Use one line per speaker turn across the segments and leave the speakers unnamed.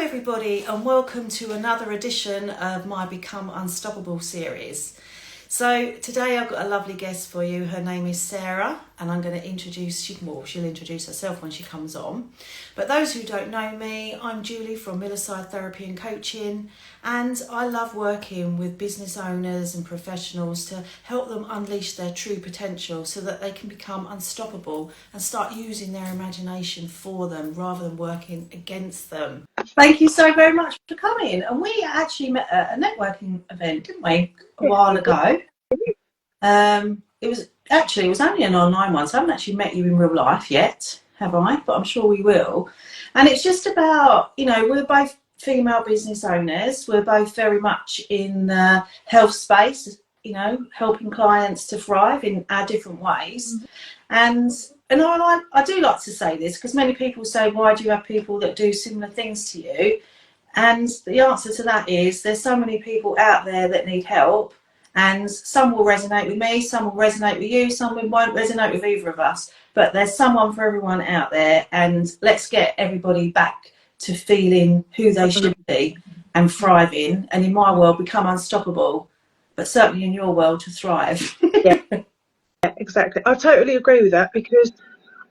everybody, and welcome to another edition of my Become Unstoppable series. So today I've got a lovely guest for you. Her name is Sarah, and I'm going to introduce, she'll introduce herself when she comes on. But those who don't know me, I'm Julie from Therapy and Coaching, and I love working with business owners and professionals to help them unleash their true potential so that they can become unstoppable and start using their imagination for them rather than working against them. Thank you so very much for coming. And we actually met at a networking event, didn't we, a while ago? It was only an online one, so I haven't actually met you in real life yet, have I? But I'm sure we will. And it's just about, we're both female business owners. We're both very much in the health space, helping clients to thrive in our different ways. And I do like to say this because many people say, why do you have people that do similar things to you? And the answer to that is there's so many people out there that need help, and some will resonate with me, some will resonate with you, some won't resonate with either of us, but there's someone for everyone out there, and let's get everybody back to feeling who they should be and thriving, and in my world become unstoppable, but certainly in your world to thrive.
Yeah, exactly. I totally agree with that, because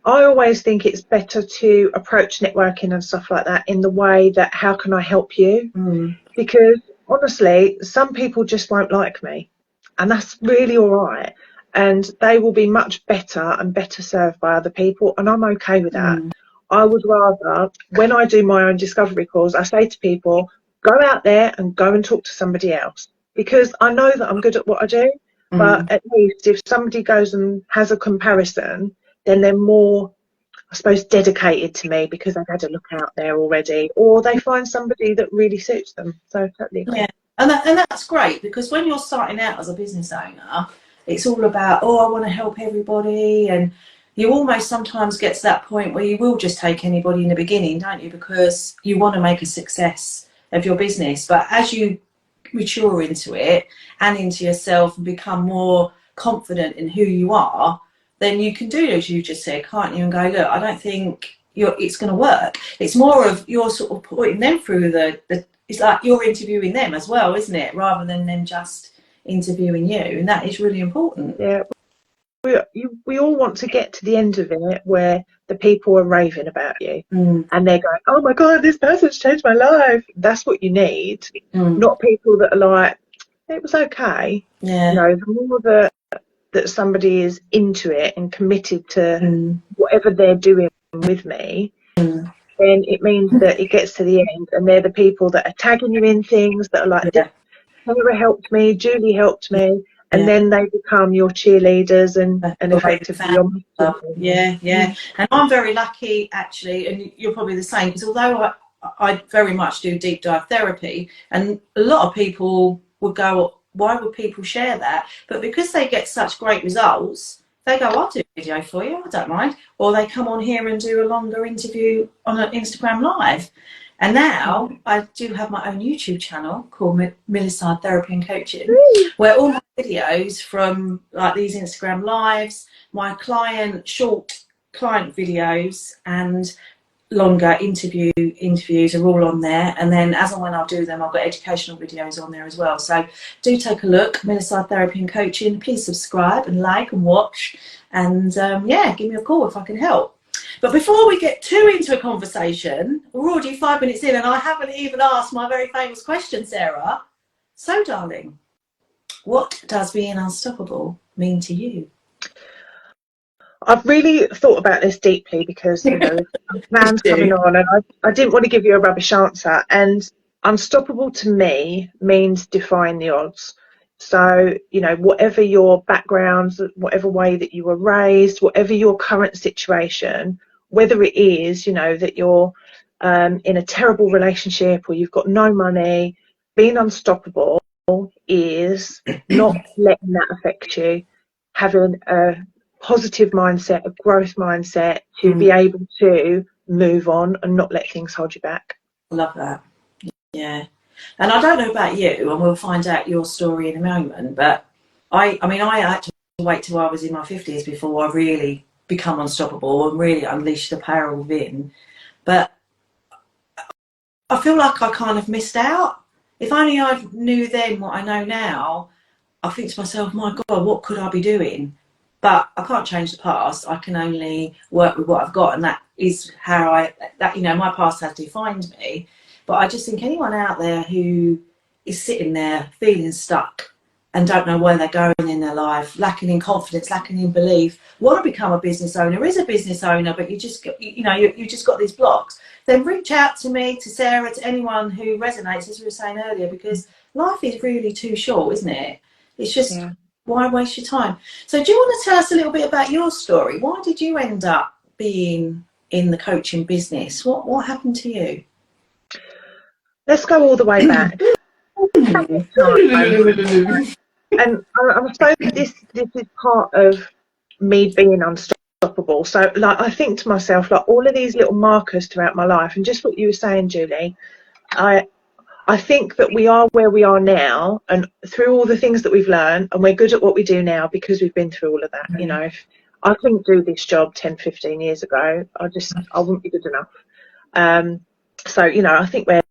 I always think it's better to approach networking and stuff like that in the way that, how can I help you? Because honestly, some people just won't like me, and that's really all right, and they will be much better and better served by other people, and I'm okay with that. I would rather, when I do my own discovery calls, I say to people, go out there and go and talk to somebody else, because I know that I'm good at what I do. But at least if somebody goes and has a comparison, then they're more, I suppose, dedicated to me because they've had a look out there already, or they find somebody that really suits them. So totally agree.
Yeah, and that's great, because when you're starting out as a business owner, it's all about, I want to help everybody, and you almost sometimes get to that point where you will just take anybody in the beginning, don't you? Because you want to make a success of your business. But as you mature into it and into yourself and become more confident in who you are, then you can do as you just said, can't you? And go, look, I don't think it's going to work. It's more of you're sort of putting them through it's like you're interviewing them as well, isn't it? Rather than them just interviewing you. And that is really important.
Yeah. We all want to get to the end of it where the people are raving about you and they're going, oh my God, this person's changed my life. That's what you need, not people that are like, it was okay.
Yeah.
The more that somebody is into it and committed to whatever they're doing with me, then it means that it gets to the end and they're the people that are tagging you in things that are like, Sarah helped me, Julie helped me, and then they become your cheerleaders and effectively your
Yeah. And I'm very lucky, actually, and you're probably the same, because although I very much do deep dive therapy, and a lot of people would go, why would people share that? But because they get such great results, they go, I'll do a video for you, I don't mind. Or they come on here and do a longer interview on an Instagram Live. And now I do have my own YouTube channel called Therapy and Coaching, where all my videos from like these Instagram Lives, my short client videos and longer interviews are all on there. And then as and when I do them, I've got educational videos on there as well. So do take a look, Therapy and Coaching. Please subscribe and like and watch. And give me a call if I can help. But before we get too into a conversation, we're already 5 minutes in and I haven't even asked my very famous question, Sarah. So, darling, what does being unstoppable mean to you?
I've really thought about this deeply because, plans coming on, and I didn't want to give you a rubbish answer. And unstoppable to me means defying the odds. So, whatever your background, whatever way that you were raised, whatever your current situation, whether it is, that you're in a terrible relationship or you've got no money, being unstoppable is not letting that affect you, having a positive mindset, a growth mindset to be able to move on and not let things hold you back.
I love that. Yeah. And I don't know about you, and we'll find out your story in a moment, but I had to wait till I was in my 50s before I really become unstoppable and really unleash the power within. But I feel like I kind of missed out. If only I knew then what I know now, I think to myself, my God, what could I be doing? But I can't change the past. I can only work with what I've got, and that is how my past has defined me. But I just think anyone out there who is sitting there feeling stuck and don't know where they're going in their life, lacking in confidence, lacking in belief, want to become a business owner, is a business owner, but you just you just got these blocks. Then reach out to me, to Sarah, to anyone who resonates, as we were saying earlier, because life is really too short, isn't it? It's just, why waste your time? So do you want to tell us a little bit about your story? Why did you end up being in the coaching business? What happened to you?
Let's go all the way back. And I suppose this is part of me being unstoppable. So, like, I think to myself, like, all of these little markers throughout my life, and just what you were saying, Julie, I think that we are where we are now, and through all the things that we've learned, and we're good at what we do now because we've been through all of that. You know, if I couldn't do this job 10, 15 years ago, I wouldn't be good enough. So, you know, I think we're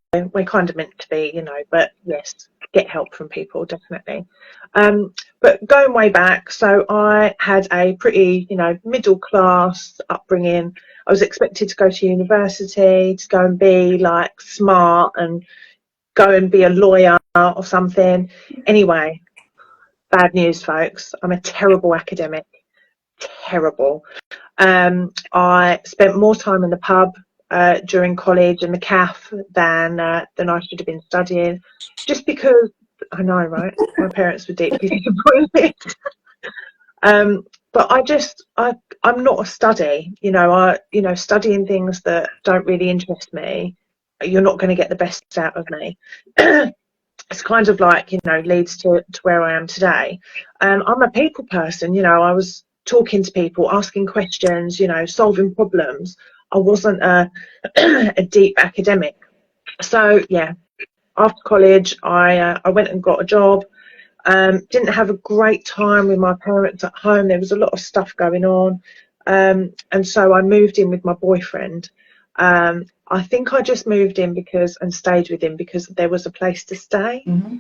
kind of meant to be, you know, but yes, get help from people, definitely. But going way back, so I had a pretty, you know, middle class upbringing. I was expected to go to university, to go and be like smart and go and be a lawyer or something. Anyway, bad news, folks. I'm a terrible academic. Terrible. I spent more time in the pub during college and the cafe than I should have been studying, just because I know, right? My parents were deeply disappointed. But I'm not a study. Studying things that don't really interest me, you're not going to get the best out of me. It's kind of like, you know, leads to where I am today. I'm a people person. You know, I was talking to people, asking questions, you know, solving problems. I wasn't a deep academic. So yeah, after college, I went and got a job. Didn't have a great time with my parents at home. There was a lot of stuff going on, and so I moved in with my boyfriend. I think I just moved in and stayed with him because there was a place to stay.
Mm-hmm.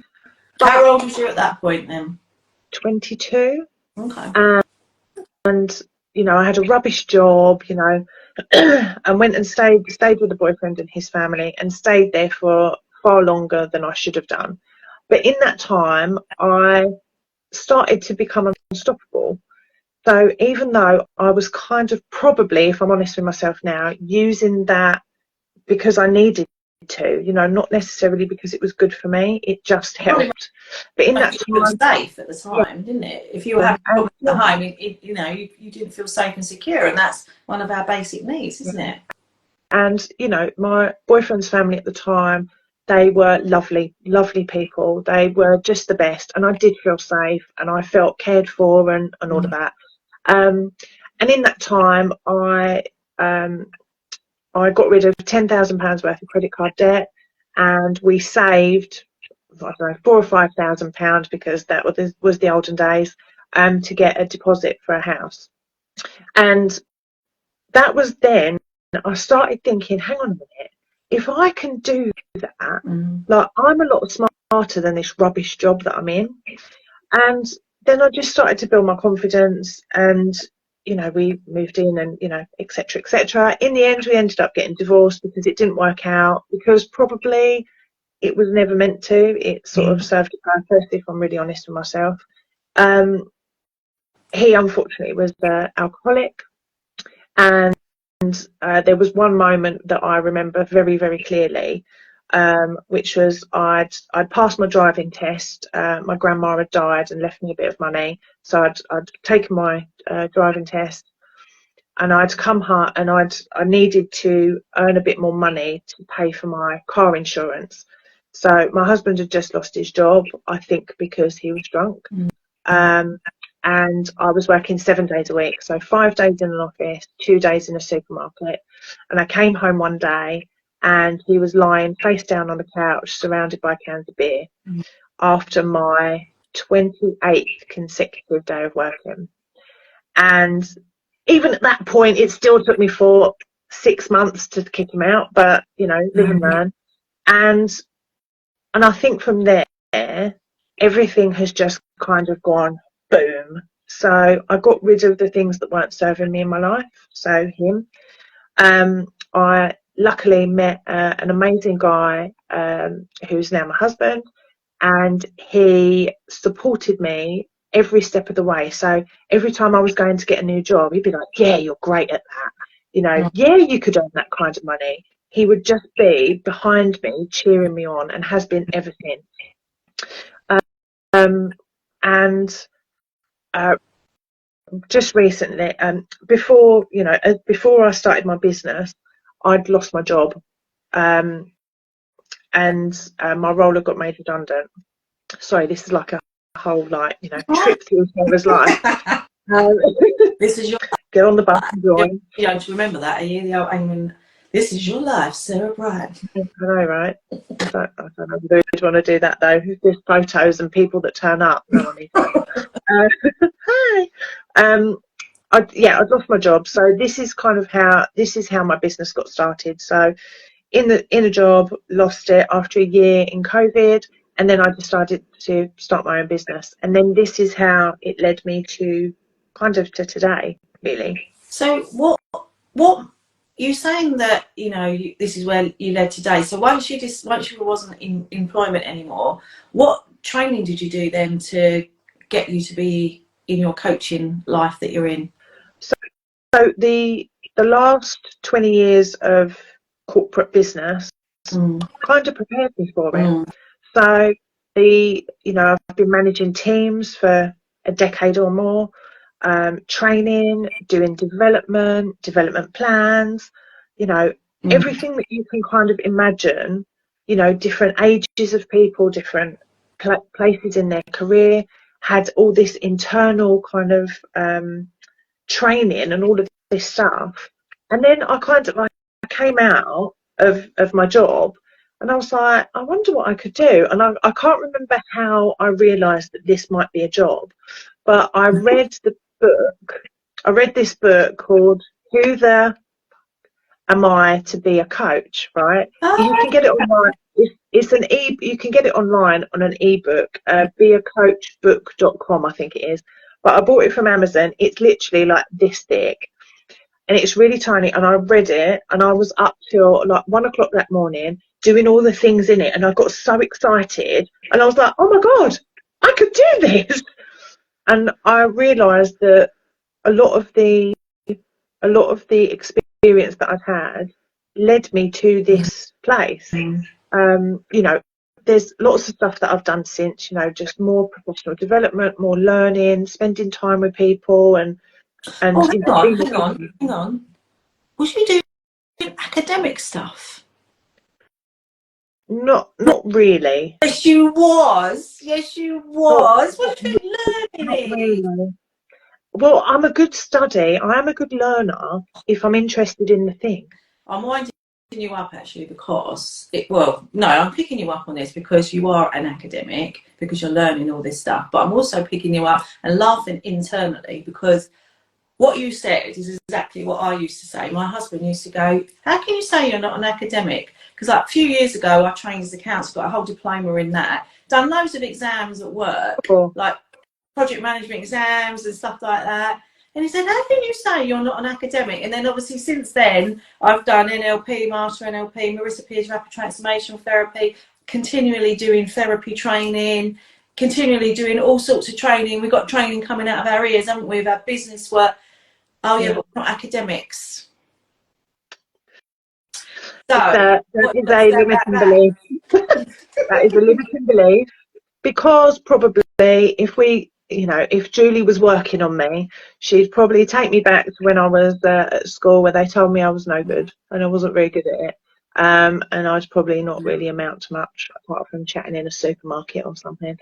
How old was you at that point then?
22.
Okay.
And you know, I had a rubbish job, you know, and went and stayed with the boyfriend and his family, and stayed there for far longer than I should have done. But in that time, I started to become unstoppable. So even though I was kind of probably, if I'm honest with myself now, using that because I needed to, you know, not necessarily because it was good for me, it just helped. But in that time,
you felt safe at the time, didn't it? If you were having problems at home, you didn't feel safe and secure, and that's one of our basic needs, isn't it?
And you know, my boyfriend's family at the time, they were lovely, lovely people. They were just the best, and I did feel safe, and I felt cared for, and all of that. And in that time, I got rid of £10,000 worth of credit card debt, and we saved, I don't know, £4,000 or £5,000 because that was the olden days, to get a deposit for a house. And that was then I started thinking, hang on a minute, if I can do that, like, I'm a lot smarter than this rubbish job that I'm in. And then I just started to build my confidence, and you know, we moved in, and you know, etc., etc. In the end, we ended up getting divorced because it didn't work out, because probably it was never meant to. It sort of served a purpose, if I'm really honest with myself. He unfortunately was alcoholic, and there was one moment that I remember very, very clearly, which was I'd passed my driving test. My grandma had died and left me a bit of money, so I'd taken my driving test, and I'd come home, and I needed to earn a bit more money to pay for my car insurance. So my husband had just lost his job, I think because he was drunk. And I was working 7 days a week, so 5 days in an office, 2 days in a supermarket. And I came home one day, and he was lying face down on the couch, surrounded by cans of beer, after my 28th consecutive day of working. And even at that point, it still took me for 6 months to kick him out, but you know, live and learn. And I think from there, everything has just kind of gone boom. So I got rid of the things that weren't serving me in my life. So him. I luckily met an amazing guy who's now my husband, and he supported me every step of the way. So every time I was going to get a new job, he'd be like, yeah, you're great at that. You know, yeah, you could earn that kind of money. He would just be behind me, cheering me on, and has been ever since. And just recently, before I started my business, I'd lost my job, and my roller got made redundant. Sorry, this is like a whole trip through Sarah's life.
This is your
get on the bus and join.
You don't remember that, are you? This is your life, Sarah Bryer.
I know, right? I don't know who would want to do that though. There's photos and people that turn up. No, I need that. Hi. I'd lost my job, so this is how my business got started. So in a job, lost it after a year in COVID, and then I decided to start my own business, and then this is how it led me to to today, really.
So what you're saying that this is where you led today. So once you wasn't in employment anymore, what training did you do then to get you to be in your coaching life that you're in?
So the last 20 years of corporate business kind of prepared me for it. So I've been managing teams for a decade or more, training, doing development plans, everything that you can kind of imagine, different ages of people, different places in their career, had all this internal kind of training and all of this stuff. And then I came out of my job, and I was like, I wonder what I could do. And I can't remember how I realised that this might be a job, but I read this book called Who the Am I to Be a Coach, right? You can get it online. You can get it online on an ebook, beacoachbook.com, I think it is. But I bought it from Amazon. It's literally like this thick, and it's really tiny. And I read it, and I was up till like 1 o'clock that morning doing all the things in it, and I got so excited, and I was like, oh my god, I could do this. And I realised that a lot of the experience that I've had led me to this place. There's lots of stuff that I've done since, just more professional development, more learning, spending time with people, and
hang on. Was you doing academic stuff?
Not really.
Yes, you was. What were you learning?
Really. Well, I'm a good study. I am a good learner if I'm interested in the thing.
I'm winding you up actually because I'm picking you up on this because you are an academic, because you're learning all this stuff, but I'm also picking you up and laughing internally because what you said is exactly what I used to say. My husband used to go, how can you say you're not an academic? Because like a few years ago I trained as a counsellor, got a whole diploma in that, done loads of exams at work, like project management exams and stuff like that. And he said, how can you say you're not an academic? And then obviously since then, I've done NLP, Master NLP, Marissa Peer's Rapid Transformational Therapy, continually doing therapy training, continually doing all sorts of training. We've got training coming out of our ears, haven't we? We've had business work. Oh yeah, but we're not academics. So
that is a limiting belief. That is a limiting belief, because probably if Julie was working on me, she'd probably take me back to when I was at school, where they told me I was no good and I wasn't very good at it, and I'd probably not really amount to much apart from chatting in a supermarket or something.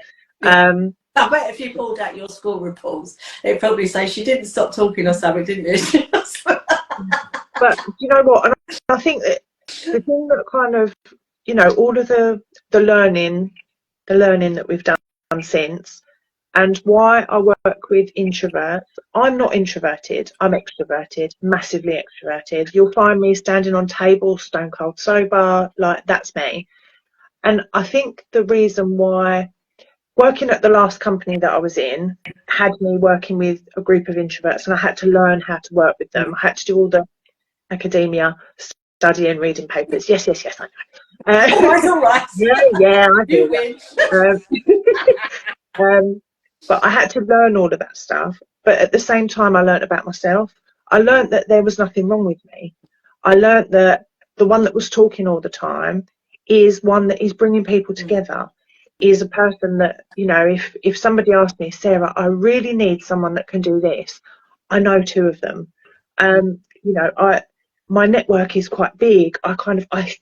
I bet if you pulled out your school reports, it'd probably say she didn't stop talking or something, didn't you?
But you know what? And I think that the thing that kind of, all of the learning that we've done since, and why I work with introverts. I'm not introverted. I'm extroverted, massively extroverted. You'll find me standing on tables, stone cold sober, like that's me. And I think the reason why working at the last company that I was in had me working with a group of introverts, and I had to learn how to work with them. I had to do all the academia, studying, reading papers. Yes, yes, yes, I know.
All right.
Yeah, I
You
do.
win.
But I had to learn all of that stuff. But at the same time, I learned about myself. I learned that there was nothing wrong with me. I learned that the one that was talking all the time is one that is bringing people together, is a person that, you know, if somebody asked me, Sarah, I really need someone that can do this, I know two of them. You know, my network is quite big. I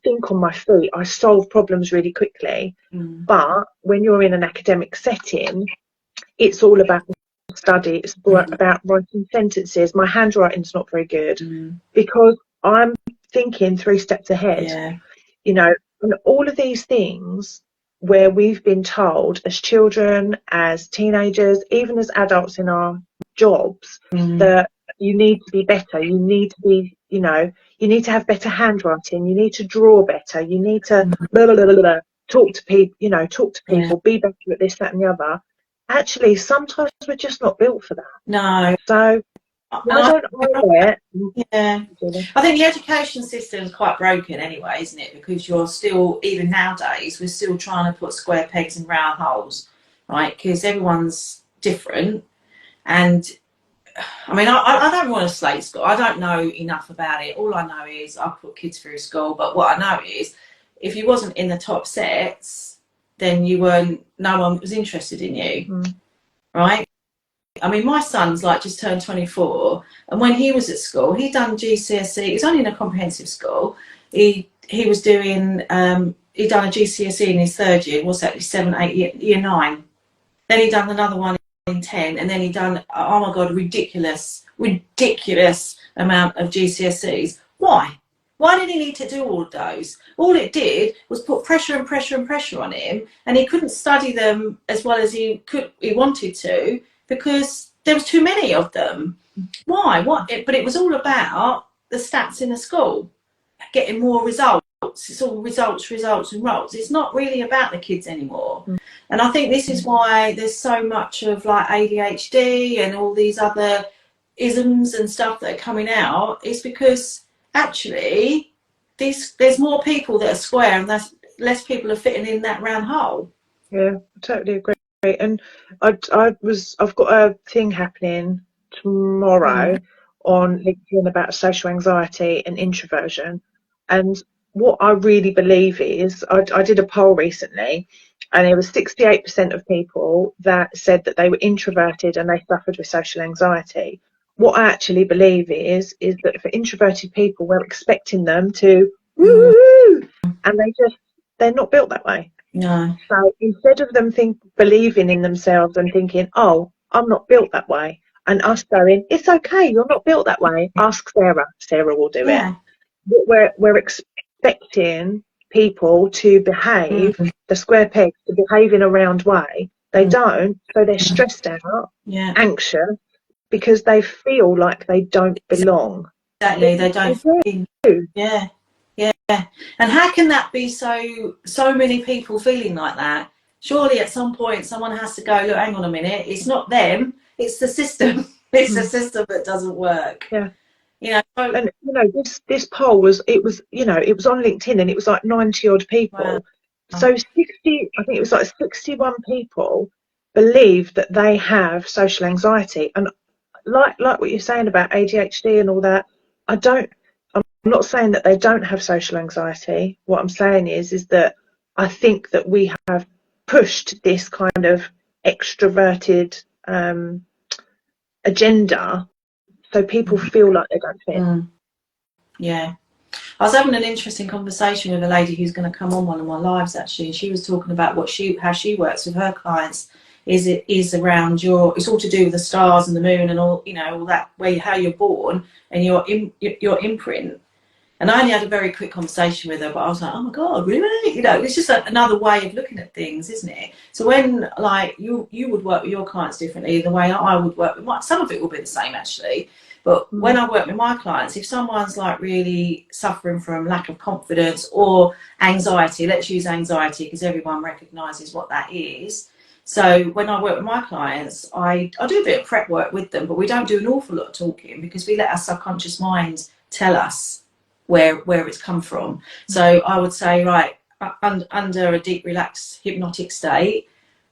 think on my feet. I solve problems really quickly. But when you're in an academic setting, it's all about study. It's about writing sentences. My handwriting's not very good because I'm thinking 3 steps ahead.
Yeah.
You know, and all of these things where we've been told as children, as teenagers, even as adults in our jobs, that you need to be better. You need to be, you know, you need to have better handwriting. You need to draw better. You need to blah, blah, blah, blah, blah, talk to people, you know, talk to people, be better at this, that, and the other. Actually, sometimes we're just not built for that.
No.
So why don't I wear it?
Yeah. I think the education system is quite broken anyway, isn't it? Because you're still, even nowadays, we're still trying to put square pegs in round holes, right? Because everyone's different. And I mean, I don't want to slate school. I don't know enough about it. All I know is I put kids through school. But what I know is if you wasn't in the top sets, then no one was interested in you, right? I mean, my son's like just turned 24, and when he was at school, he'd done GCSE. He was only in a comprehensive school. He was doing he'd done a GCSE in his third year. What's that? 7, 8, year 9. Then he'd done another one in 10, and then he'd done, oh my god, ridiculous amount of GCSEs. Why? Why did he need to do all of those? All it did was put pressure and pressure and pressure on him, and he couldn't study them as well as he wanted to, because there was too many of them. Why? But it was all about the stats in the school, getting more results. It's all results, results, and results. It's not really about the kids anymore. And I think this is why there's so much of like ADHD and all these other isms and stuff that are coming out. It's because actually there's more people that are square, and less people are fitting in that round hole.
Yeah, I totally agree. And I've got a thing happening tomorrow on LinkedIn about social anxiety and introversion. And what I really believe is, I did a poll recently, and there was 68% of people that said that they were introverted and they suffered with social anxiety. What I actually believe is that for introverted people, we're expecting them to woo, and they're not built that way.
No.
So instead of them believing in themselves and thinking, oh, I'm not built that way, and us going, it's okay, you're not built that way, ask Sarah. Sarah will do it. We're expecting people to behave, the square pegs, to behave in a round way. They don't, so they're stressed out, anxious, because they feel like they don't belong.
Exactly, they don't fit in. Yeah. And how can that be so many people feeling like that? Surely at some point someone has to go, look, hang on a minute, it's not them, it's the system. It's the system that doesn't work.
Yeah.
You know,
and you know, this poll was on LinkedIn, and it was like 90 odd people. Wow. So 60, I think it was like 61 people believe that they have social anxiety. And like what you're saying about ADHD and all that, I'm not saying that they don't have social anxiety. What I'm saying is that I think that we have pushed this kind of extroverted agenda, so people feel like they don't fit.
Yeah. I was having an interesting conversation with a lady who's going to come on one of my lives, actually. She was talking about how she works with her clients. Is around it's all to do with the stars and the moon and all, you know, all that way, how you're born and your imprint. And I only had a very quick conversation with her, but I was like, oh my God, really? You know, it's just another way of looking at things, isn't it? So when, like, you would work with your clients differently, the way I would work with some of it will be the same, actually. But when I work with my clients, if someone's like really suffering from lack of confidence or anxiety, let's use anxiety because everyone recognises what that is. So when I work with my clients, I do a bit of prep work with them, but we don't do an awful lot of talking because we let our subconscious mind tell us where it's come from. So I would say, right, under a deep, relaxed, hypnotic state,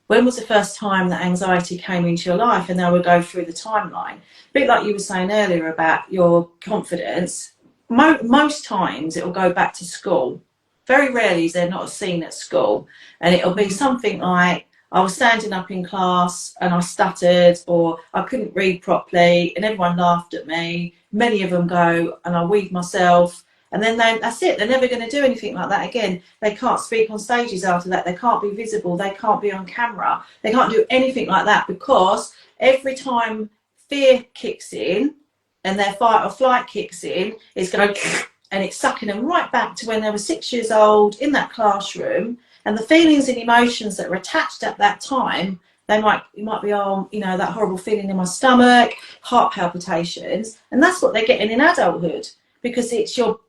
when was the first time that anxiety came into your life? And then we'll go through the timeline. A bit like you were saying earlier about your confidence. Most times it will go back to school. Very rarely is there not a scene at school. And it'll be something like, I was standing up in class and I stuttered, or I couldn't read properly and everyone laughed at me. Many of them go and I weed myself. And then that's it. They're never going to do anything like that again. They can't speak on stages after that. They can't be visible. They can't be on camera. They can't do anything like that because every time fear kicks in and their fight or flight kicks in, it's going and it's sucking them right back to when they were 6 years old in that classroom. And the feelings and emotions that were attached at that time, it might be, oh, you know, that horrible feeling in my stomach, heart palpitations. And that's what they're getting in adulthood because it's your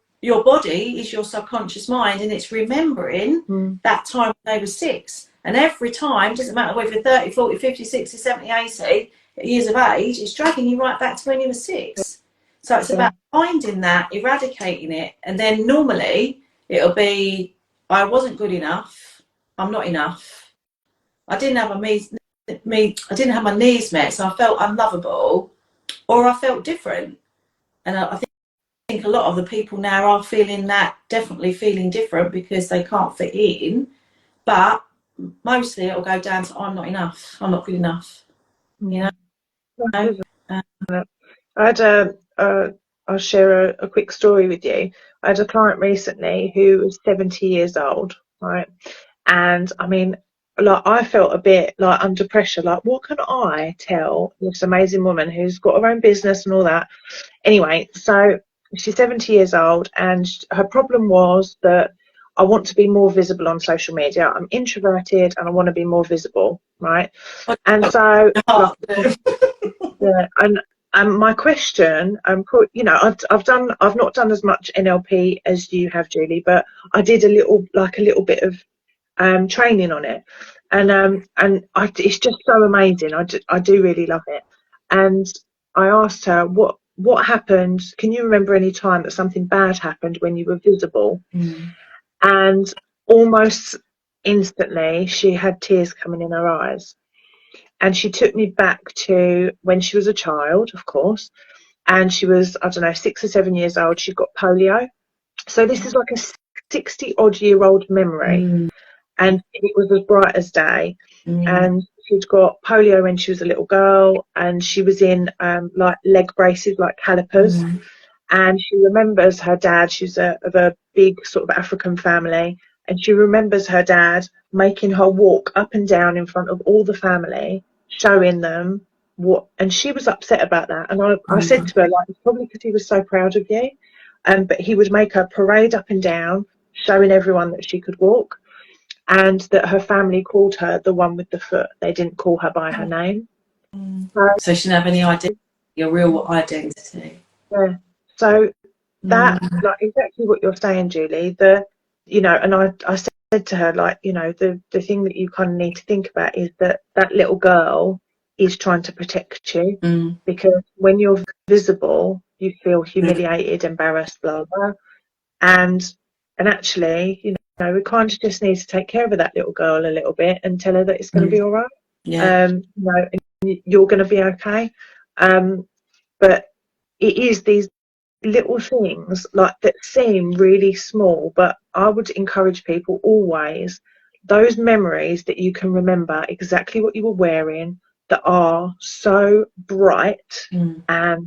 body is your subconscious mind and it's remembering that time when they were 6. And every time, doesn't matter whether you're 30, 40, 50, 60, 70, 80 years of age, it's dragging you right back to when you were 6. So it's about finding that, eradicating it. And then normally it'll be, I wasn't good enough. I'm not enough. I didn't have I didn't have my needs met, so I felt unlovable, or I felt different. And I think a lot of the people now are definitely feeling different because they can't fit in. But mostly it'll go down to I'm not enough. I'm not good enough. You know.
I had I'll share a quick story with you. I had a client recently who was 70 years old, right? And I mean, like, I felt a bit like under pressure, like, what can I tell this amazing woman who's got her own business and all that? Anyway, so she's 70 years old and her problem was that I want to be more visible on social media. I'm introverted and I want to be more visible, right? And so, yeah, and my question, you know, I've not done as much NLP as you have, Julie, but I did a little bit of training on it, and it's just so amazing. I do really love it. And I asked her what happened. Can you remember any time that something bad happened when you were visible? And almost instantly she had tears coming in her eyes. And she took me back to when she was a child, of course, and she was, I don't know, 6 or 7 years old. She got polio. So this is like a 60-odd-year-old memory. And it was as bright as day. And she'd got polio when she was a little girl, and she was in like leg braces, like calipers. And she remembers her dad. She's of a big sort of African family, and she remembers her dad making her walk up and down in front of all the family, showing them what. And she was upset about that. And I said to her, like, it's probably because he was so proud of you. But he would make her parade up and down, showing everyone that she could walk. And that her family called her the one with the foot. They didn't call her by her name.
So she didn't have any identity, your real identity.
Yeah. So that, like exactly what you're saying, Julie, you know, and I said to her, like, you know, the thing that you kind of need to think about is that little girl is trying to protect you, because when you're visible, you feel humiliated, embarrassed, blah, blah. And actually, you know, we kind of just need to take care of that little girl a little bit and tell her that it's going to be all right. You know, and you're going to be okay. But it is these little things like that seem really small, but I would encourage people always, those memories that you can remember exactly what you were wearing, that are so bright and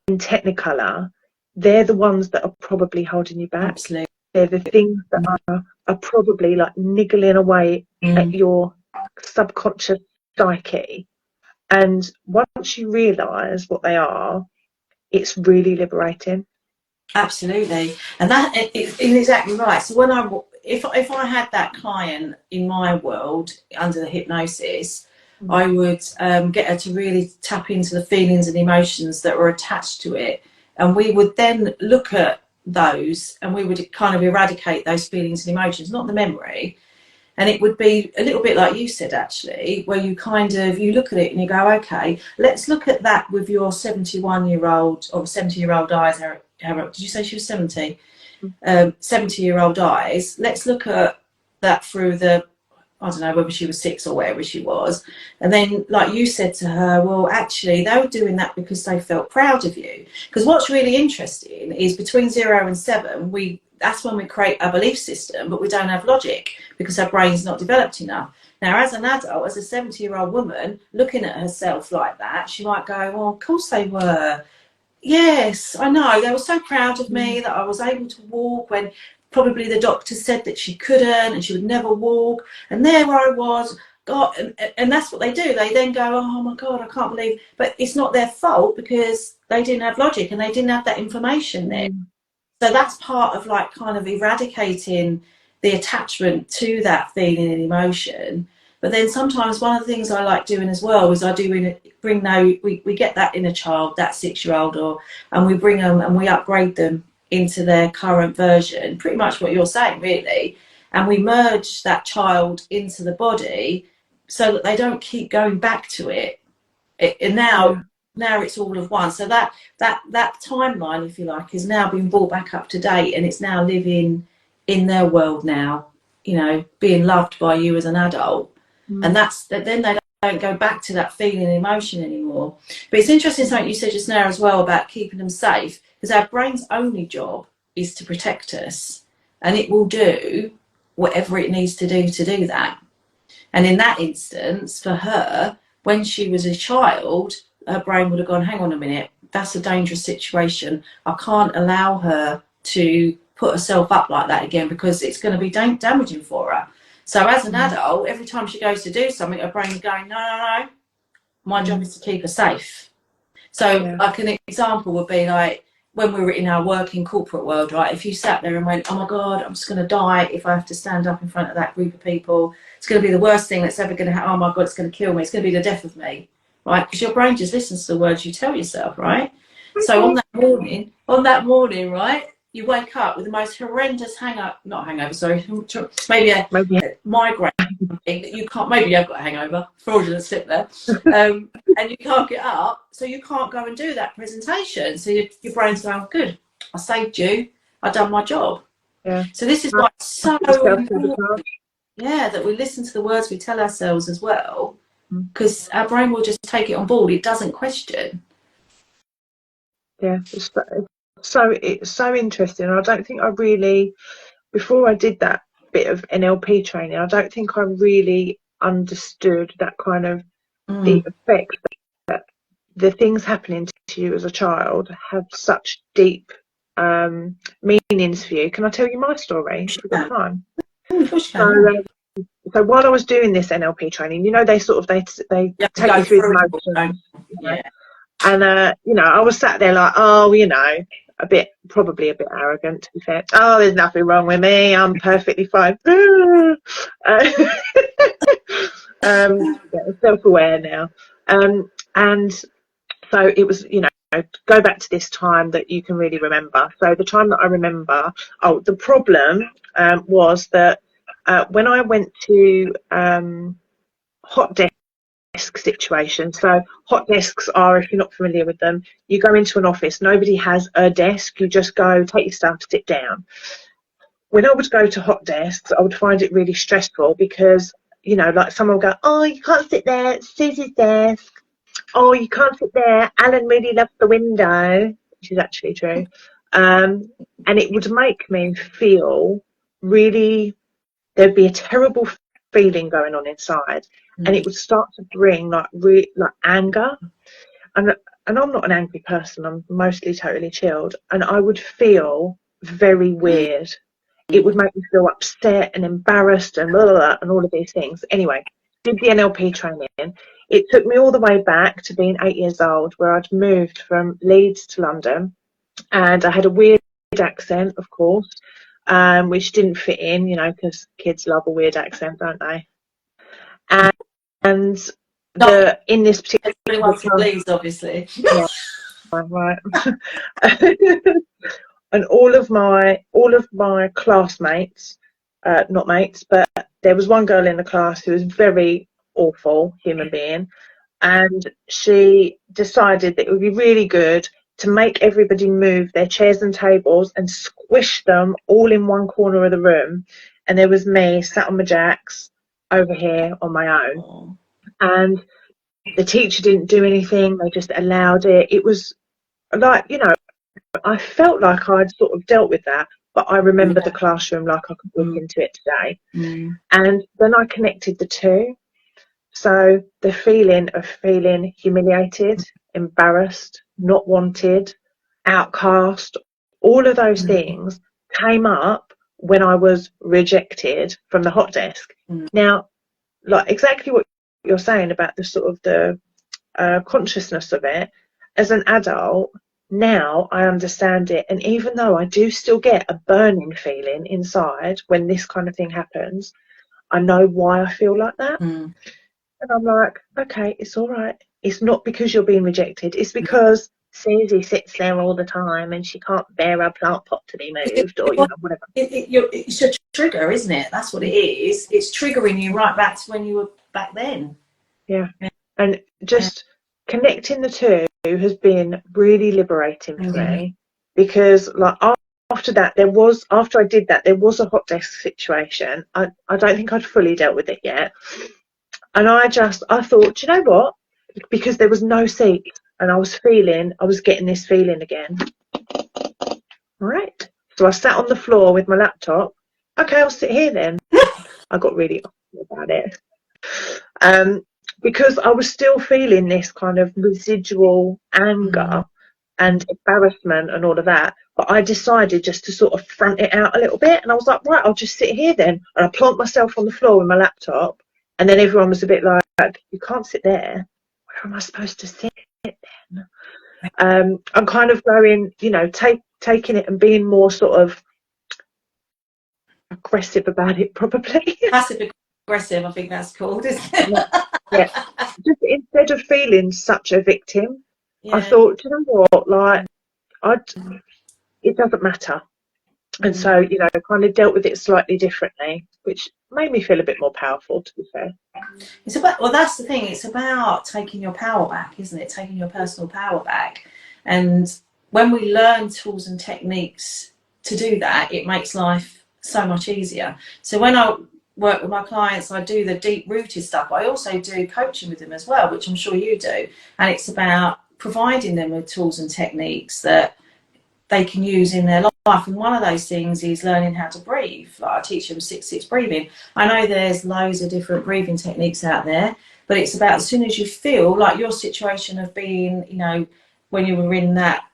in technicolor, they're the ones that are probably holding you back.
Absolutely.
They're the things that are probably like niggling away at your subconscious psyche. And once you realise what they are, it's really liberating.
Absolutely. And that is exactly right. So when if I had that client in my world under the hypnosis, I would get her to really tap into the feelings and emotions that were attached to it. And we would then look at those and we would kind of eradicate those feelings and emotions, not the memory. And it would be a little bit like you said, actually, where you kind of, you look at it and you go, okay, let's look at that with your 71-year-old or 70-year-old eyes. Did you say she was 70? 70-year-old eyes. Let's look at that through the, I don't know whether she was 6 or whatever she was. And then, like you said to her, well, actually, they were doing that because they felt proud of you. Because what's really interesting is between 0 and 7, that's when we create our belief system, but we don't have logic because our brain's not developed enough. Now, as an adult, as a 70-year-old woman, looking at herself like that, she might go, well, of course they were. Yes, I know. They were so proud of me that I was able to walk when probably the doctor said that she couldn't and she would never walk. And there I was. God, and that's what they do. They then go, oh my God, I can't believe. But it's not their fault because they didn't have logic and they didn't have that information there. So that's part of like kind of eradicating the attachment to that feeling and emotion. But then sometimes one of the things I like doing as well is we get that inner child, that 6-year-old, and we bring them and we upgrade them into their current version, pretty much what you're saying really. And we merge that child into the body so that they don't keep going back to it. And now it's all of one. So that timeline, if you like, is now being brought back up to date and it's now living in their world now, you know, being loved by you as an adult. And then they don't go back to that feeling and emotion anymore. But it's interesting something you said just now as well about keeping them safe, because our brain's only job is to protect us, and it will do whatever it needs to do that. And in that instance, for her, when she was a child, her brain would have gone, hang on a minute, that's a dangerous situation. I can't allow her to put herself up like that again because it's going to be damaging for her. So as an adult, every time she goes to do something, her brain's going, no. My job is to keep her safe. So like an example would be like when we were in our working corporate world, right? If you sat there and went, oh my God, I'm just going to die if I have to stand up in front of that group of people. It's going to be the worst thing that's ever going to happen. Oh my God, it's going to kill me. It's going to be the death of me, right? Because your brain just listens to the words you tell yourself, right? So on that morning, right, you wake up with the most horrendous maybe a migraine. You can't, maybe you've got a hangover, fraudulent slip there, and you can't get up, so you can't go and do that presentation. So your brain's going, good, I saved you, I've done my job. So this is why it's so important, that we listen to the words we tell ourselves as well, because our brain will just take it on board. It doesn't question.
It's so interesting. I don't think I really, before I did that bit of NLP training, I don't think I really understood that kind of the effect that the things happening to you as a child have such deep meanings for you. Can I tell you my story if you've got time? So while I was doing this NLP training, you know, they take you through the motions, and I was sat there like, probably a bit arrogant, to be fair. Oh, there's nothing wrong with me, I'm perfectly fine. Self-aware now, and so it was, go back to this time that you can really remember. So the time that I remember, the problem was that when I went to hot desk situation. So hot desks are, if you're not familiar with them, you go into an office, nobody has a desk, you just go, take your stuff, sit down. When I would go to hot desks, I would find it really stressful because, like someone would go, oh, you can't sit there, it's Susie's desk. Oh, you can't sit there, Alan really loves the window, which is actually true. And it would make me feel really, there'd be a terrible feeling going on inside, and it would start to bring like anger, and I'm not an angry person, I'm mostly totally chilled, and I would feel very weird. It would make me feel upset and embarrassed and blah, blah, blah, and all of these things. Anyway, did the NLP training. It took me all the way back to being 8 years old, where I'd moved from Leeds to London, and I had a weird accent, of course, which didn't fit in, because kids love a weird accent, don't they? And in this particular
Everyone wants to
class,
please, obviously.
right. And all of my classmates, not mates, but there was one girl in the class who was very awful human being, and she decided that it would be really good to make everybody move their chairs and tables and squish them all in one corner of the room, and there was me sat on my jacks over here on my own, and the teacher didn't do anything, they just allowed it. It was like, I felt like I'd sort of dealt with that, but I remember the classroom like I could walk into it today. And then I connected the two. So the feeling of feeling humiliated, embarrassed, not wanted, outcast, all of those things came up when I was rejected from the hot desk. Now, like exactly what you're saying about the sort of the consciousness of it, as an adult, now I understand it. And even though I do still get a burning feeling inside when this kind of thing happens, I know why I feel like that. And I'm like, okay, it's all right. It's not because you're being rejected. It's because Susie sits there all the time and she can't bear a plant pot to be moved, or whatever.
It's a trigger, isn't it? That's what it is. It's triggering you right back to when you were back then.
Yeah. And just connecting the two has been really liberating for me, because like after I did that, there was a hot desk situation. I don't think I'd fully dealt with it yet. And I thought, you know what? Because there was no seat and I was getting this feeling again. Right. So I sat on the floor with my laptop. Okay, I'll sit here then. I got really upset about it. Because I was still feeling this kind of residual anger and embarrassment and all of that. But I decided just to sort of front it out a little bit. And I was like, right, I'll just sit here then. And I plonked myself on the floor with my laptop. And then everyone was a bit like, you can't sit there. Where am I supposed to sit then? I'm kind of going, taking it and being more sort of aggressive about it, probably.
Passive aggressive, I think that's called, isn't it?
Yeah. Just instead of feeling such a victim, I thought, you know what, like, it doesn't matter. And so, kind of dealt with it slightly differently, which made me feel a bit more powerful, to be fair.
That's the thing. It's about taking your power back, isn't it? Taking your personal power back. And when we learn tools and techniques to do that, it makes life so much easier. So when I work with my clients, I do the deep rooted stuff. I also do coaching with them as well, which I'm sure you do. And it's about providing them with tools and techniques that they can use in their life. And one of those things is learning how to breathe. Like I teach them 6-6 breathing. I know there's loads of different breathing techniques out there, but it's about as soon as you feel like your situation of being, when you were in that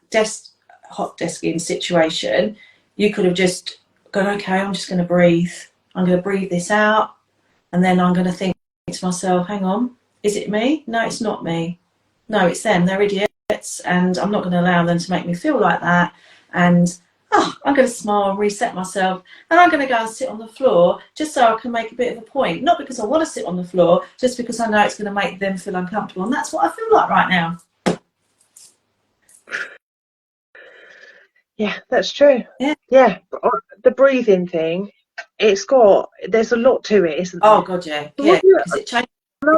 hot desking situation, you could have just gone, okay, I'm just going to breathe. I'm going to breathe this out. And then I'm going to think to myself, hang on, is it me? No, it's not me. No, it's them. They're idiots. And I'm not going to allow them to make me feel like that. And I'm going to smile and reset myself, and I'm going to go and sit on the floor just so I can make a bit of a point, not because I want to sit on the floor, just because I know it's going to make them feel uncomfortable. And that's what I feel like right now.
Yeah, that's true.
Yeah.
The breathing thing, there's a lot to it, isn't there?
Oh God, yeah. Because it changes.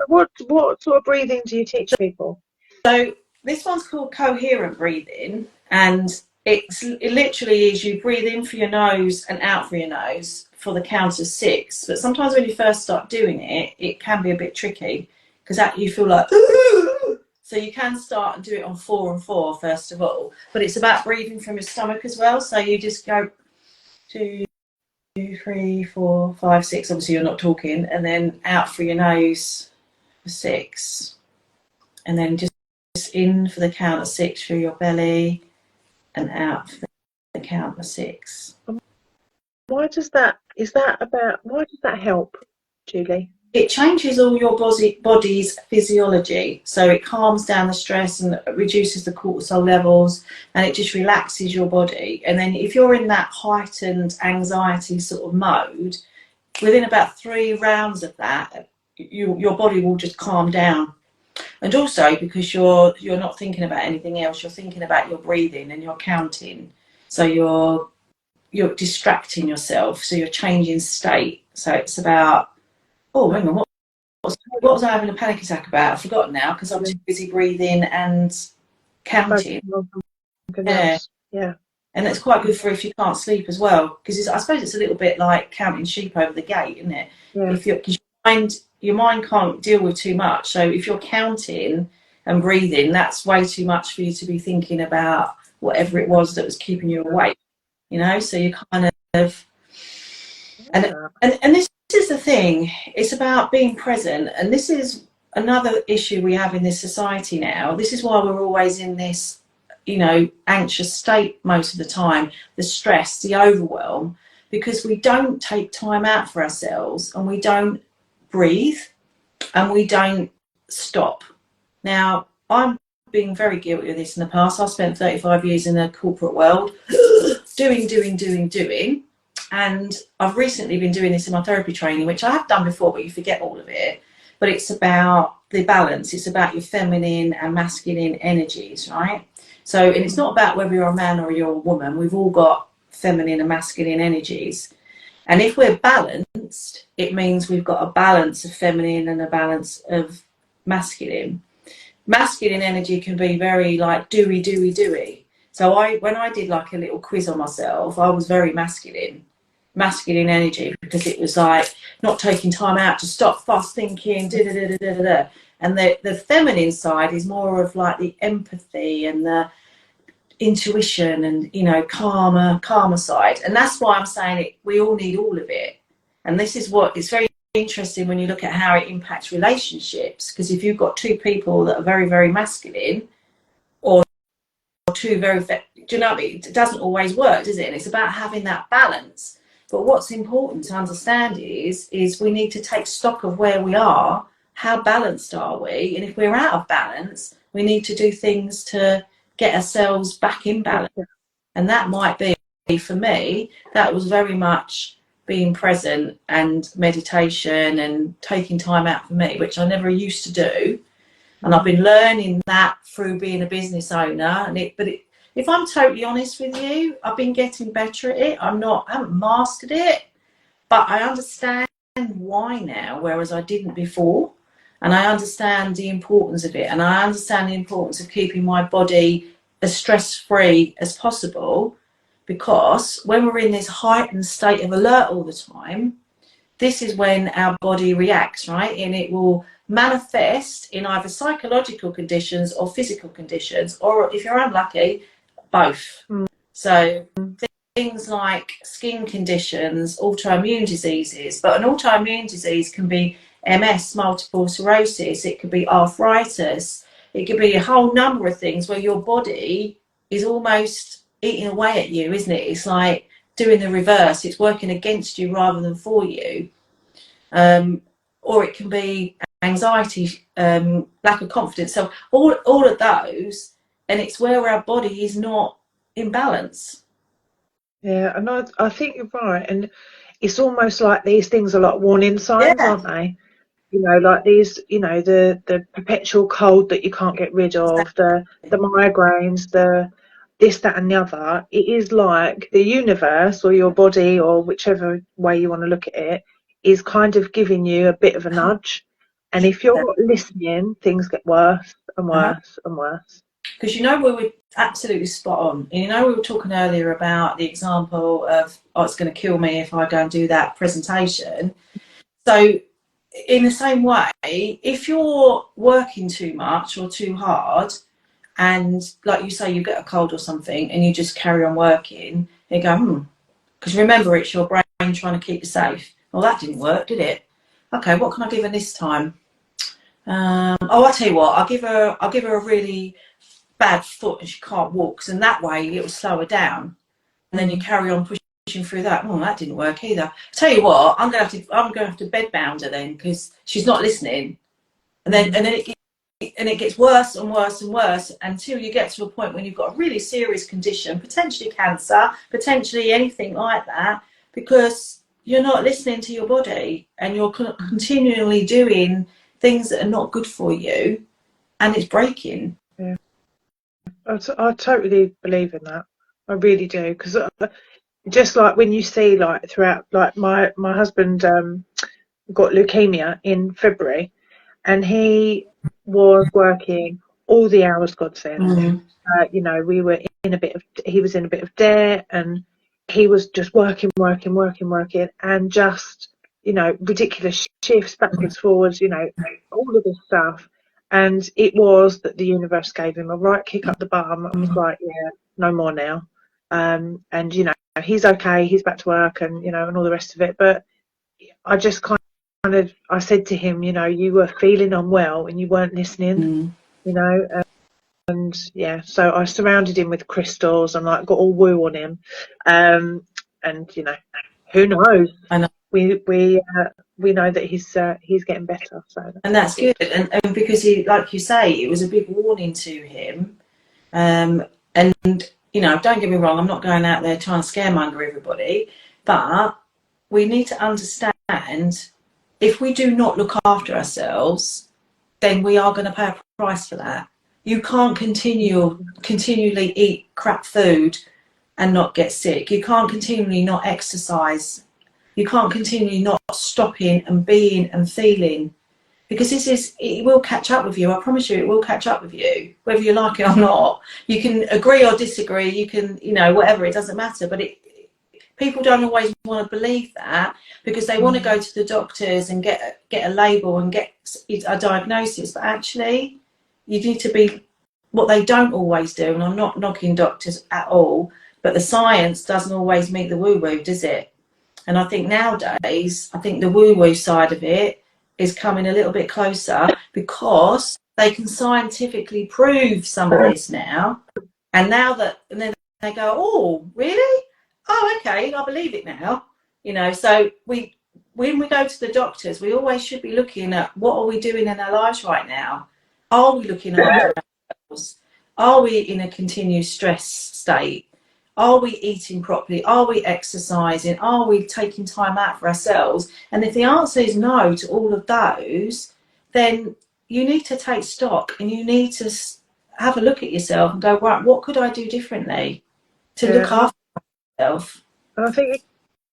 What sort of breathing do you teach people?
So this one's called coherent breathing, and it literally is you breathe in for your nose and out for your nose for the count of 6. But sometimes when you first start doing it, it can be a bit tricky because you feel like, so you can start and do it on 4 and 4 first of all. But it's about breathing from your stomach as well. So you just go 2, 3, 4, 5, 6. Obviously you're not talking, and then out for your nose for 6, and then just in for the count of 6 through your belly, and out for the count of 6.
Why does that help, Julie?
It changes all your body's physiology. So it calms down the stress and reduces the cortisol levels, and it just relaxes your body. And then if you're in that heightened anxiety sort of mode, within about 3 rounds of that, your body will just calm down. And also because you're not thinking about anything else, you're thinking about your breathing and you're counting. So you're distracting yourself, so you're changing state. So it's about, oh, hang on, what was I having a panic attack about? I've forgotten now because I'm too busy breathing and counting. Yeah.
Yeah.
And it's quite good for if you can't sleep as well, because I suppose it's a little bit like counting sheep over the gate, isn't it?
Yeah.
If because your mind can't deal with too much. So if you're counting and breathing, that's way too much for you to be thinking about whatever it was that was keeping you awake. You know, so you kind of and this is the thing. It's about being present, and this is another issue we have in this society now. This is why we're always in this, you know, anxious state most of the time, the stress, the overwhelm, because we don't take time out for ourselves and we don't breathe and we don't stop. Now, I'm being very guilty of this in the past. I spent 35 years in the corporate world doing. And I've recently been doing this in my therapy training, which I have done before, but you forget all of it. But it's about the balance. It's about your feminine and masculine energies, right? So, and it's not about whether you're a man or you're a woman. We've all got feminine and masculine energies. And if we're balanced, it means we've got a balance of feminine and a balance of masculine. Masculine energy can be very like doey. So when I did like a little quiz on myself, I was very masculine energy, because it was like not taking time out to stop fast thinking, and the feminine side is more of like the empathy and the intuition and, you know, calmer side. And that's why I'm saying it, we all need all of it. And this is what it's very interesting when you look at how it impacts relationships, because if you've got two people that are very, very masculine, or two very, do you know what I mean? It doesn't always work, does it? And it's about having that balance. But what's important to understand is we need to take stock of where we are, how balanced are we, and if we're out of balance, we need to do things to get ourselves back in balance. And that might be, for me, that was very much being present and meditation and taking time out for me, which I never used to do. And I've been learning that through being a business owner. If I'm totally honest with you, I've been getting better at it. I haven't mastered it, but I understand why now, whereas I didn't before. And I understand the importance of it. And I understand the importance of keeping my body as stress-free as possible, because when we're in this heightened state of alert all the time, this is when our body reacts, right? And it will manifest in either psychological conditions or physical conditions, or if you're unlucky, both. So things like skin conditions, autoimmune diseases, but an autoimmune disease can be MS, multiple sclerosis, it could be arthritis, it could be a whole number of things where your body is almost eating away at you, isn't it? It's like doing the reverse, it's working against you rather than for you. Or it can be anxiety, lack of confidence. So all of those, and it's where our body is not in balance.
Yeah, and I think you're right. And it's almost like these things are like warning signs, aren't they? You know, like these, you know, the perpetual cold that you can't get rid of, the migraines, the this, that, and the other. It is like the universe or your body, or whichever way you want to look at it, is kind of giving you a bit of a nudge. And if you're not listening, things get worse and worse and worse.
Because we were absolutely spot on. And we were talking earlier about the example of, oh, it's going to kill me if I go and do that presentation. So in the same way, if you're working too much or too hard, and like you say, you get a cold or something and you just carry on working, you go, because remember, it's your brain trying to keep you safe. Well, that didn't work, did it? Okay, what can I give her this time? I'll tell you what, I'll give her a really bad foot and she can't walk, and that way it will slow her down. And then you carry on pushing through that. Oh, that didn't work either. I tell you what, I'm going to have to bedbound her then, because she's not listening. And then it gets worse and worse and worse until you get to a point when you've got a really serious condition, potentially cancer, potentially anything like that, because you're not listening to your body and you're continually doing things that are not good for you. and it's breaking.
Yeah, I totally believe in that. I really do, because just like when you see, like throughout, like my husband got leukemia in February, and he was working all the hours God sent. You know, we were in a bit of, he was in a bit of debt, and he was just working, and just, you know, ridiculous shifts backwards, forwards, you know, all of this stuff. And it was that the universe gave him a right kick up the bum. I was like, yeah, no more now. And, you know, he's okay, he's back to work, and, you know, and all the rest of it. But I just kind of, I said to him, you know, you were feeling unwell and you weren't listening, you know. And yeah, so I surrounded him with crystals and like got all woo on him. And you know, who knows?
I know.
We know that he's getting better. So
that's good. And because he, like you say, it was a big warning to him. And you know, don't get me wrong, I'm not going out there trying to scaremonger everybody, but we need to understand, if we do not look after ourselves, then we are going to pay a price for that. You can't continually eat crap food and not get sick. You can't continually not exercise. You can't continually not stopping and being and feeling, because it will catch up with you. I promise you, it will catch up with you, whether you like it or not. You can agree or disagree. You can, you know, whatever. It doesn't matter. But people don't always want to believe that, because they want to go to the doctors and get a label and get a diagnosis. But actually, you need to be, what they don't always do, and I'm not knocking doctors at all, but the science doesn't always meet the woo-woo, does it? And I think nowadays, the woo-woo side of it is coming a little bit closer, because they can scientifically prove some of this now. And then they go, oh, really? Oh, okay, I believe it now. You know, so when we go to the doctors, we always should be looking at, what are we doing in our lives right now? Are we looking after ourselves? Are we in a continued stress state? Are we eating properly? Are we exercising? Are we taking time out for ourselves? And if the answer is no to all of those, then you need to take stock, and you need to have a look at yourself and go, right, what could I do differently to look after myself?
And I think it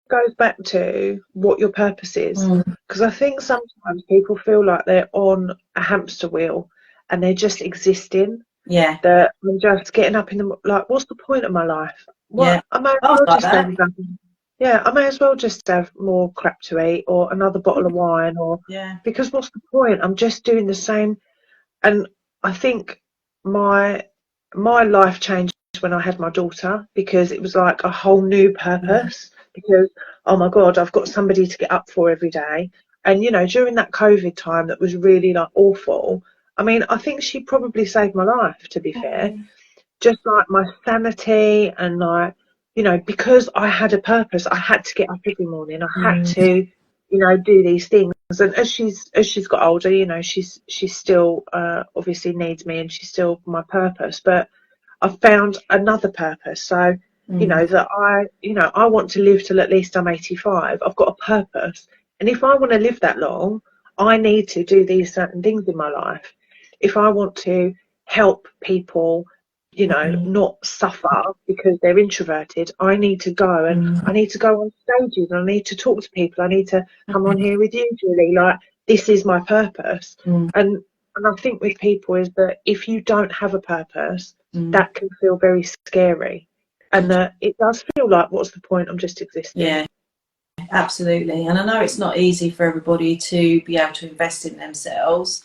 goes back to what your purpose is, because I think sometimes people feel like they're on a hamster wheel and they're just existing.
Yeah.
That I'm just getting up in the, like, what's the point of my life? What,
Yeah.
I may as well just have nothing. Yeah, I may as well just have more crap to eat, or another bottle of wine, or because what's the point? I'm just doing the same. And I think my life changed when I had my daughter, because it was like a whole new purpose. Because, oh my God, I've got somebody to get up for every day. And you know, during that COVID time, that was really like awful. I mean, I think she probably saved my life, to be fair. Just like my sanity, and like, you know, because I had a purpose, I had to get up every morning. I had to, you know, do these things. And as she's got older, you know, she's still obviously needs me, and she's still my purpose. But I've found another purpose. So, you know, that I want to live till at least I'm 85. I've got a purpose. And if I want to live that long, I need to do these certain things in my life. If I want to help people, you know, not suffer because they're introverted, I need to go, and I need to go on stages, and I need to talk to people. I need to come on here with you, Julie. Like, this is my purpose. And I think with people is that if you don't have a purpose, that can feel very scary. And that it does feel like, what's the point? I'm just existing.
Yeah, absolutely. And I know it's not easy for everybody to be able to invest in themselves.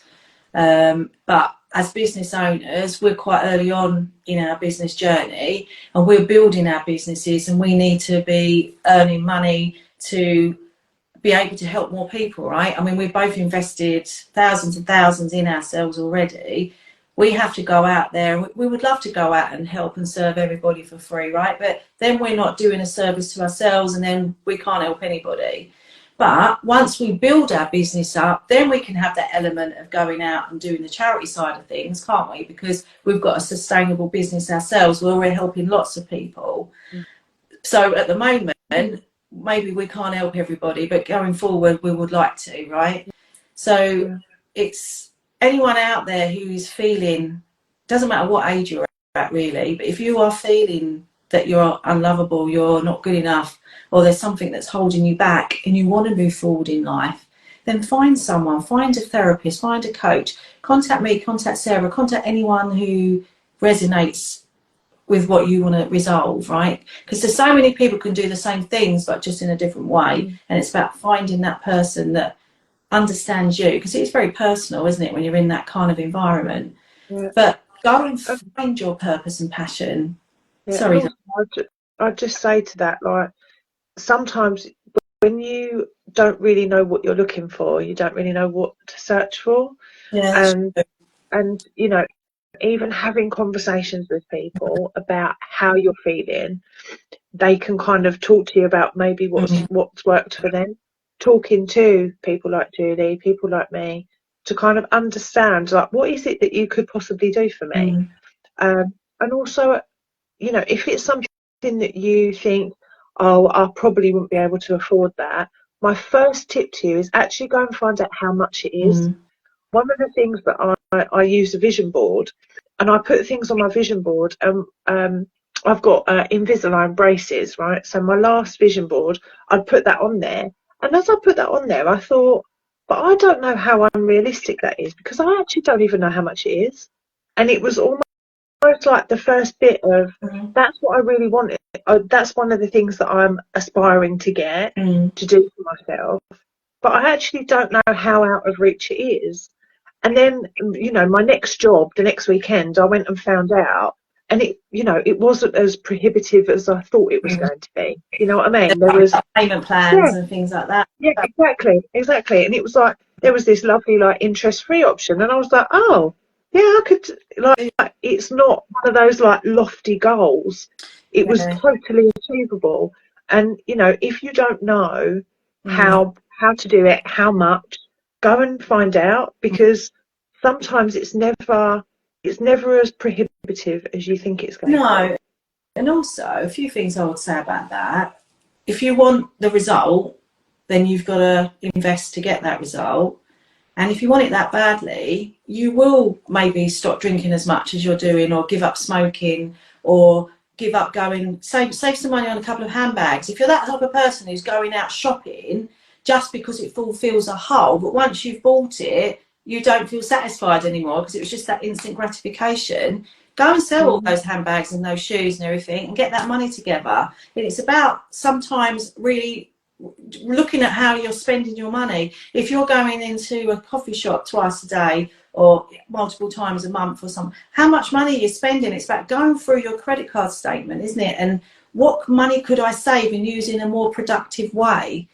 But as business owners, we're quite early on in our business journey, and we're building our businesses, and we need to be earning money to be able to help more people, right? I mean, we've both invested thousands and thousands in ourselves already. We have to go out there. We would love to go out and help and serve everybody for free, right? But then we're not doing a service to ourselves, and then we can't help anybody. But once we build our business up, then we can have that element of going out and doing the charity side of things, can't we? Because we've got a sustainable business ourselves where we're helping lots of people. So at the moment, maybe we can't help everybody, but going forward, we would like to, right? So it's anyone out there who is feeling, doesn't matter what age you're at really, but if you are feeling that you're unlovable, you're not good enough, or there's something that's holding you back and you want to move forward in life, then find someone, find a therapist, find a coach, contact me, contact Sarah, contact anyone who resonates with what you want to resolve, right? Because there's so many people can do the same things but just in a different way, and it's about finding that person that understands you, because it's very personal, isn't it, when you're in that kind of environment.
Yeah.
But go and find your purpose and passion.
Yeah.
Sorry.
And also, I'd just say to that, like, sometimes when you don't really know what you're looking for, you don't really know what to search for.
Yeah,
and you know, even having conversations with people about how you're feeling, they can kind of talk to you about maybe what's worked for them. Talking to people like Julie, people like me, to kind of understand, like, what is it that you could possibly do for me? And also, you know, if it's something that you think, oh, I probably wouldn't be able to afford that, my first tip to you is actually go and find out how much it is. One of the things that I use a vision board, and I put things on my vision board. I've got Invisalign braces, right? So my last vision board, I'd put that on there. And as I put that on there, I thought, but I don't know how unrealistic that is, because I actually don't even know how much it is. And it was almost like the first bit of, that's what I really wanted. That's one of the things that I'm aspiring to get, to do for myself. But I actually don't know how out of reach it is. And then, you know, my next job, the next weekend, I went and found out, and it, you know, it wasn't as prohibitive as I thought it was going to be. You know what I mean? There was
payment plans and things like that.
Yeah, exactly. And it was like, there was this lovely, like, interest-free option, and I was like, oh, yeah, I could, like, it's not one of those, like, lofty goals. It was totally achievable. And, you know, if you don't know how to do it, how much, go and find out, because sometimes it's never as prohibitive as you think it's going to be.
And also, a few things I would say about that. If you want the result, then you've got to invest to get that result. And if you want it that badly, you will maybe stop drinking as much as you're doing, or give up smoking, or give up going, save some money on a couple of handbags. If you're that type of person who's going out shopping just because it fulfills a hole, but once you've bought it, you don't feel satisfied anymore because it was just that instant gratification, go and sell all those handbags and those shoes and everything and get that money together. And it's about sometimes really looking at how you're spending your money. If you're going into a coffee shop twice a day or multiple times a month or something, how much money you're spending, it's about going through your credit card statement, isn't it? And what money could I save and use in a more productive way?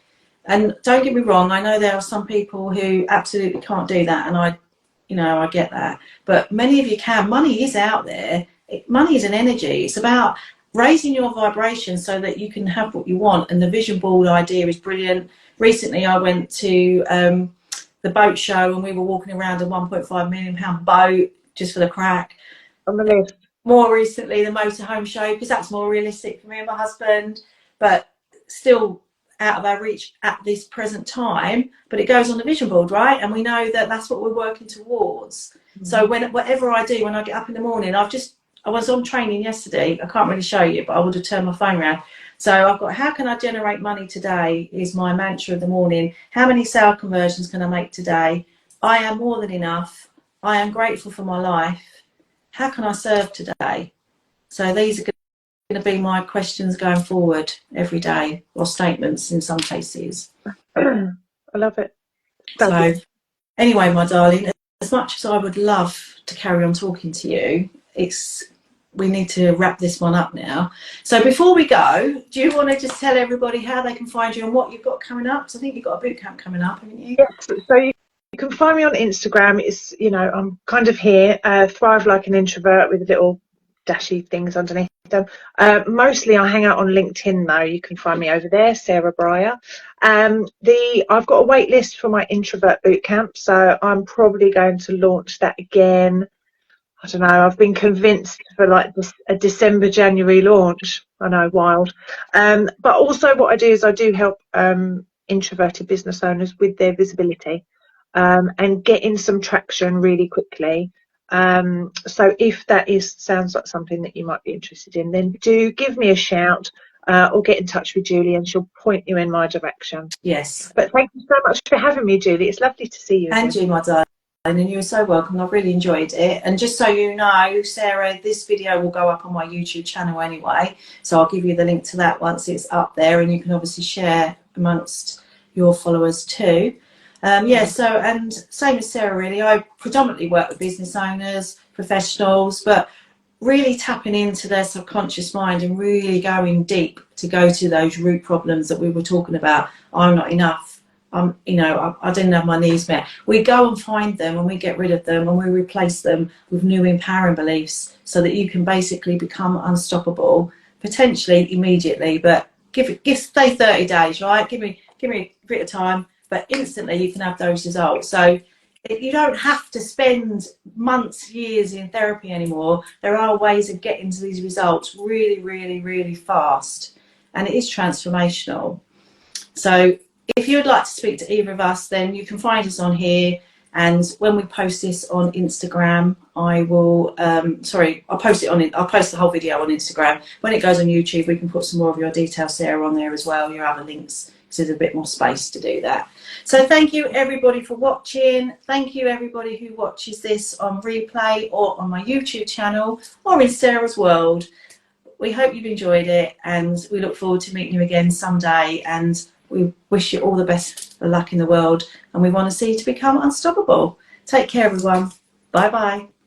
And don't get me wrong, I know there are some people who absolutely can't do that, and I get that. But many of you can. Money is out there. Money is an energy. It's about raising your vibration so that you can have what you want. And the vision board idea is brilliant. Recently, I went to the boat show, and we were walking around a £1.5 million boat just for the crack.
On the list.
More recently, the motorhome show, because that's more realistic for me and my husband, but still out of our reach at this present time. But it goes on the vision board, right? And we know that that's what we're working towards. So whatever I do when I get up in the morning, I was on training yesterday. I can't really show you, but I would have turned my phone around. So I've got, how can I generate money today is my mantra of the morning. How many sale conversions can I make today? I am more than enough. I am grateful for my life. How can I serve today? So these are going to be my questions going forward every day, or statements in some cases.
I love it.
So anyway, my darling, as much as I would love to carry on talking to you, we need to wrap this one up now. So before we go, do you want to just tell everybody how they can find you and what you've got coming up? Because I think you've got a boot camp coming up, haven't you?
Yes. So you can find me on Instagram. It's, I'm kind of here, Thrive Like an Introvert, with little dashy things underneath them. Mostly I hang out on LinkedIn though. You can find me over there, Sarah Bryer. I've got a wait list for my introvert bootcamp, so I'm probably going to launch that again. I don't know, I've been convinced for like a December, January launch. I know, wild. But also what I do is I do help introverted business owners with their visibility. and getting some traction really quickly. So if that sounds like something that you might be interested in, then do give me a shout, or get in touch with Julie and she'll point you in my direction.
Yes.
But thank you so much for having me, Julie. It's lovely to see you again.
And you, my darling, and you're so welcome. I've really enjoyed it. And just so you know, Sarah, this video will go up on my YouTube channel anyway, so I'll give you the link to that once it's up there, and you can obviously share amongst your followers too. So, and same as Sarah, really, I predominantly work with business owners, professionals, but really tapping into their subconscious mind and really going deep to go to those root problems that we were talking about. I'm not enough. I didn't have my needs met. We go and find them and we get rid of them and we replace them with new empowering beliefs so that you can basically become unstoppable, potentially immediately, but stay 30 days, right? Give me a bit of time, but instantly you can have those results. So you don't have to spend months, years in therapy anymore. There are ways of getting to these results really, really, really fast, and it is transformational. So if you would like to speak to either of us, then you can find us on here. And when we post this on Instagram, I will, I'll post the whole video on Instagram. When it goes on YouTube, we can put some more of your details, Sarah, on there as well, your other links, because there's a bit more space to do that. So thank you everybody for watching. Thank you everybody who watches this on replay or on my YouTube channel or in Sarah's World. We hope you've enjoyed it, and we look forward to meeting you again someday, and we wish you all the best of luck in the world, and we want to see you to become unstoppable. Take care, everyone. Bye bye.